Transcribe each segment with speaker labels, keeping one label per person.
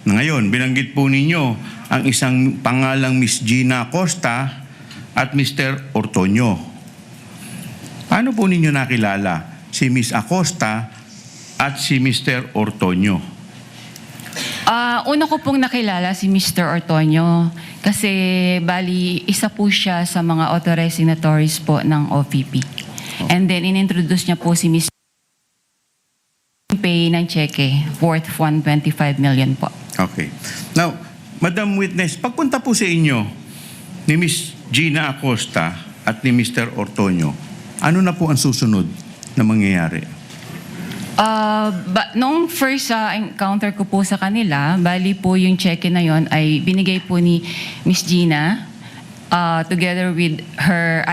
Speaker 1: Ngayon, binanggit po ninyo ang isang pangalang Miss Gina Acosta at Mr. Ortonio. Paano po ninyo nakilala si Miss Acosta at si Mr. Ortonio?
Speaker 2: Una ko pong nakilala si Mr. Ortonio kasi bali isa po siya sa mga authorized signatories po ng OVP. And then inintroduce niya po si Mr. pay ng cheque worth 125 million po.
Speaker 1: Okay. Now, Madam Witness, pagpunta po sa inyo ni Miss Gina Acosta at ni Mr. Ortonio, ano na po ang susunod na mangyayari?
Speaker 2: Noong first encounter ko po sa kanila, bali po yung cheque na yon ay binigay po ni Miss Gina together with her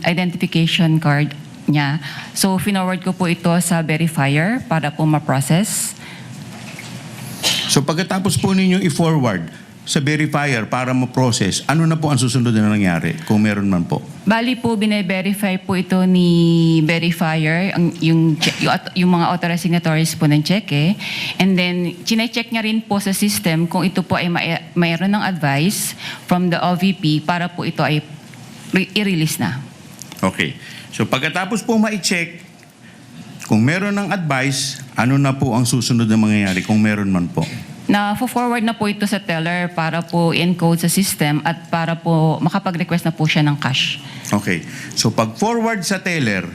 Speaker 2: identification card niya. So, finorward ko po ito sa verifier para po ma-process.
Speaker 1: So pagkatapos po ninyong i-forward sa verifier para ma-process, ano na po ang susunod na nangyari kung meron man po?
Speaker 2: Bali po, bine-verify po ito ni verifier, yung mga authorized signatories po ng cheque. And then, chine-check niya rin po sa system kung ito po ay mayroon ng advice from the OVP para po ito ay i-release na.
Speaker 1: Okay. So pagkatapos po ma-check, kung meron ng advice, ano na po ang susunod na mangyayari kung meron man po?
Speaker 2: Na-forward na po ito sa teller para po encode sa system at para po makapag-request na po siya ng cash.
Speaker 1: Okay. So pag-forward sa teller,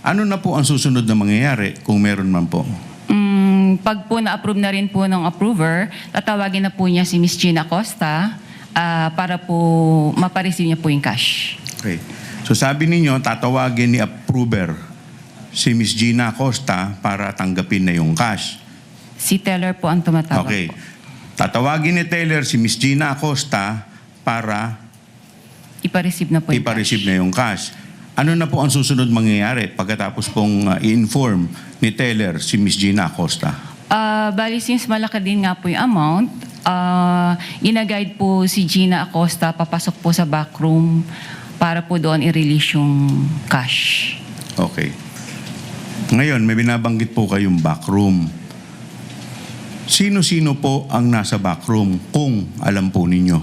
Speaker 1: ano na po ang susunod na mangyayari kung meron man po?
Speaker 2: Pag po na-approve na rin po ng approver, tatawagin na po niya si Ms. Gina Acosta para po mapareceive niya po yung cash.
Speaker 1: Okay. So sabi ninyo, tatawagin ni approver si Ms. Gina Acosta para tanggapin na yung cash.
Speaker 2: Si teller po ang tumatawag
Speaker 1: Okay.
Speaker 2: po.
Speaker 1: Tatawagin ni teller si Ms. Gina Acosta para
Speaker 2: Ipa-receive na po yung
Speaker 1: ipa-receive
Speaker 2: cash.
Speaker 1: na yung cash. Ano na po ang susunod mangyayari pagkatapos pong i-inform ni teller si Ms. Gina Acosta?
Speaker 2: Bali, since malaki din nga po yung amount, ina-guide po si Gina Acosta papasok po sa backroom para po doon i-release yung cash.
Speaker 1: Okay. Ngayon, may binabanggit po kayong backroom. Sino-sino po ang nasa backroom kung alam po ninyo?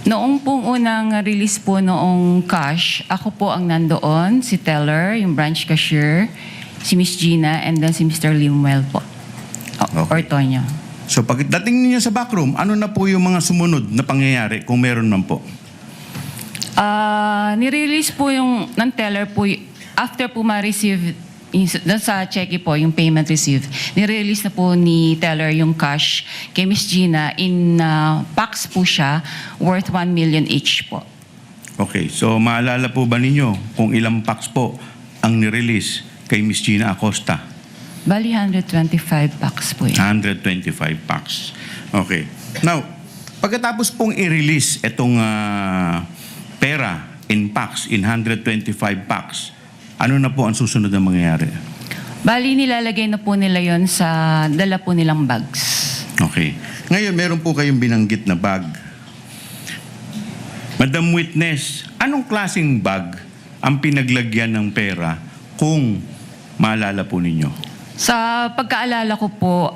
Speaker 2: Noong pong unang release po noong cash, ako po ang nandoon, si teller, yung branch cashier, si Miss Gina, and then si Mr. Limuel po.
Speaker 1: Okay.
Speaker 2: Ortonio.
Speaker 1: So pagdating ninyo sa backroom, ano na po yung mga sumunod na pangyayari kung meron man po?
Speaker 2: Nirelease po yung ng teller po, after po ma-receive doon sa cheque po, yung payment received, nirelease na po ni teller yung cash kay Miss Gina in packs po siya worth 1 million each po.
Speaker 1: Okay, so maalala po ba ninyo kung ilang packs po ang nirelease kay Miss Gina Acosta?
Speaker 2: Bali, 125 packs po yan.
Speaker 1: 125 packs. Okay. Now, pagkatapos pong i-release itong pera in packs, in 125 packs, ano na po ang susunod na mangyayari?
Speaker 2: Bali, nilalagay na po nila yon sa dala po nilang bags.
Speaker 1: Okay. Ngayon, meron po kayong binanggit na bag. Madam Witness, anong klaseng bag ang pinaglagyan ng pera kung maalala po ninyo?
Speaker 2: Sa pagkaalala ko po,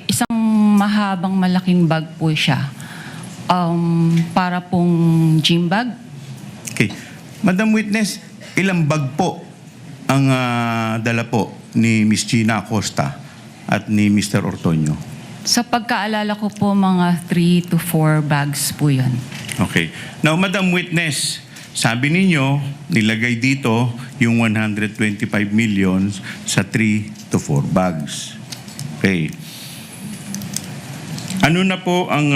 Speaker 2: isang mahabang malaking bag po siya. Para pong gym bag.
Speaker 1: Okay. Madam Witness, ilang bag po ang dala po ni Miss Gina Acosta at ni Mr. Ortonio?
Speaker 2: Sa pagkaalala ko po, mga 3 to 4 bags po yun.
Speaker 1: Okay. Now, Madam Witness, sabi ninyo, nilagay dito yung 125 million sa 3 to 4 bags. Okay. Ano na po ang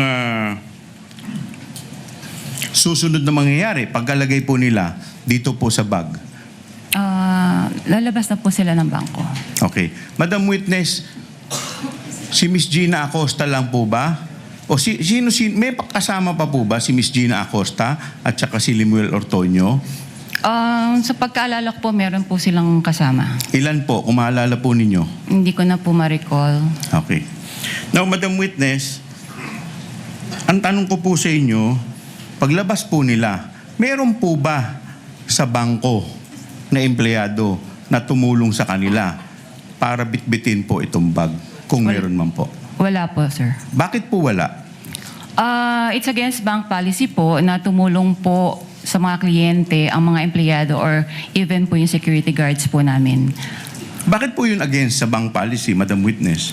Speaker 1: susunod na mangyayari pagkalagay po nila dito po sa bag?
Speaker 2: Lalabas na po sila ng bangko.
Speaker 1: Okay. Madam Witness, si Miss Gina Acosta lang po ba? O sino, may kasama pa po ba si Miss Gina Acosta at saka si Limuel Ortonio?
Speaker 2: Sa pagkaalala ko po, meron po silang kasama.
Speaker 1: Ilan po? Kung maalala po ninyo?
Speaker 2: Hindi ko na po ma-recall.
Speaker 1: Okay. Now, Madam Witness, ang tanong ko po sa inyo, paglabas po nila, meron po ba sa bangko na empleyado na tumulong sa kanila para bitbitin po itong bag kung meron man po?
Speaker 2: Wala po, sir.
Speaker 1: Bakit po wala?
Speaker 2: It's against bank policy po na tumulong po sa mga kliyente ang mga empleyado or even po yung security guards po namin.
Speaker 1: Bakit po yun against sa bank policy, Madam Witness?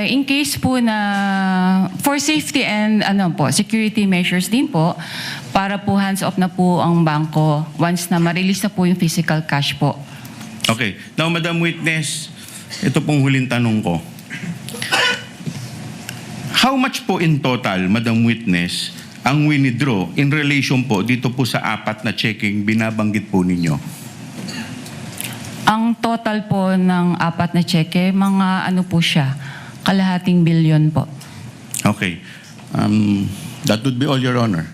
Speaker 2: In case po na for safety and security measures din po, para po hands off na po ang bangko once na ma-release na po yung physical cash po.
Speaker 1: Okay. Now, Madam Witness, ito pong huling tanong ko. How much po in total, Madam Witness, ang winidraw in relation po dito po sa 4 na checking binabanggit po ninyo?
Speaker 2: Ang total po ng 4 na cheque, mga po siya, kalahating bilyon po.
Speaker 1: Okay. That would be all, Your Honor.